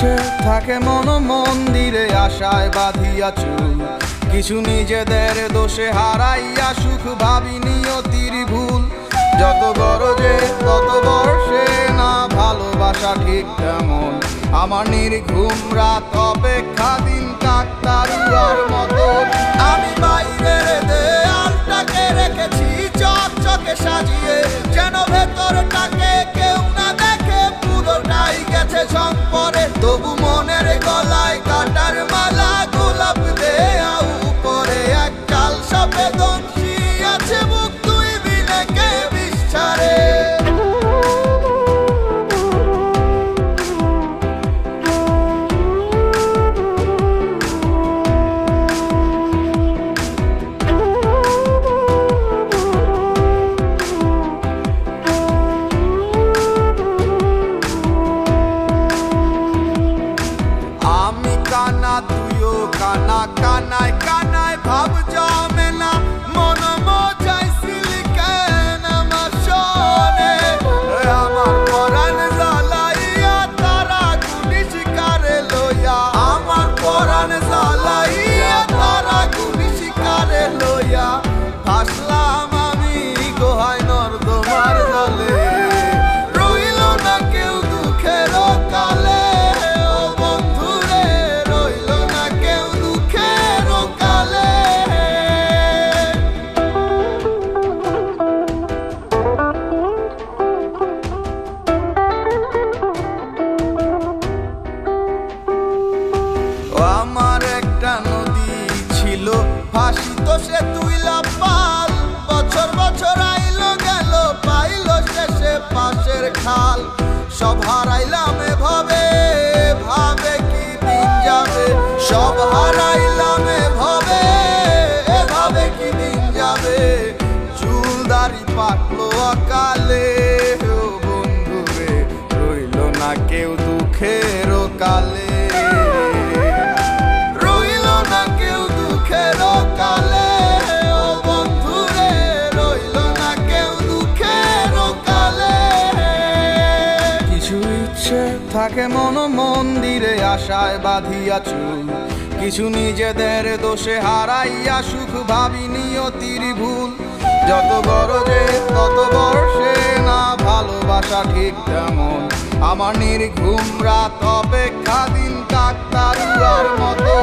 ইচ্ছে থাকে মন মন্দিরে আশায় বাঁধিয়া চুল, কিছু নিজেদের দোষে হারাইয়া সুখ ভাবি নিয়তির ভুল। যত গরজে তত বর্ষে না ভালোবাসা ঠিক তেমন, আমার নির্ঘুম রাত অপেক্ষা দিন কাকতারুয়ার মতো। আমি বাইরের দেয়ালটাকে রেখেছি চকচকে সাজিয়ে, যেন ভেতরটাকে কেউ না দেখে পুরোটাই গেছে ঝং পরে। তবু মনের গলায় কাটার মালা গোলাপ দেয়া উপরে, এক কাল সাপে দংশী আছে মুখ তুই বিনে কে বিষ্ঠারে। আমি কানা তুইও কানা, কানায় কানায় ভাব জমে না, মন মজাইছিলি কেন আমার শোনে। আমার পরাণ জ্বালাইয়া তারা গুনি শিকারে লইয়া, আমার পরাণ জ্বালাইয়া তারা গুনি শিকারে লইয়া। ভাসলাম আমি গোহায় নর্দমার জলে, রইল না কেউ দুঃখের কালে। আমার একটা নদী ছিল ভাসিত সে তুইলা পাল, বছর বছর আইলো গেল পাইল শেষে পাশের খাল। সব হারাইলাম এভাবে ভাবে কি দিন যাবে, সব হারাইলাম এভাবে এভাবে কি দিন যাবে। চুল দাড়ি পাকলো অকালে, ও বন্ধুরে রইল না কেউ দুঃখের কালে। থাকে মন মন্দিরে আশায় বাঁধিয়া চুল, কিছু নিজেদের দোষে হারাইয়া সুখ ভাবি নিয়তির ভুল। যত গরজে তত বর্ষে না ভালোবাসা ঠিক তেমন, আমার নির্ঘুম রাত অপেক্ষা দিন কাকতারুয়ার মতো।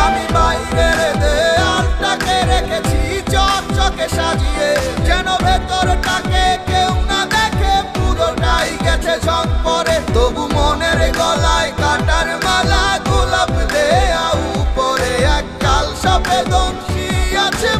আমি বাইরের দেয়ালটাকে রেখেছি চকচকে সাজিয়ে, যেন ভেতরটাকে কেউ না দেখে পুরোটাই গেছে ঝং পরে। তবু মনের গলায় কাটার মালা গোলাপ দেয়া উপরে, এক কাল সাপে দংশী আছে।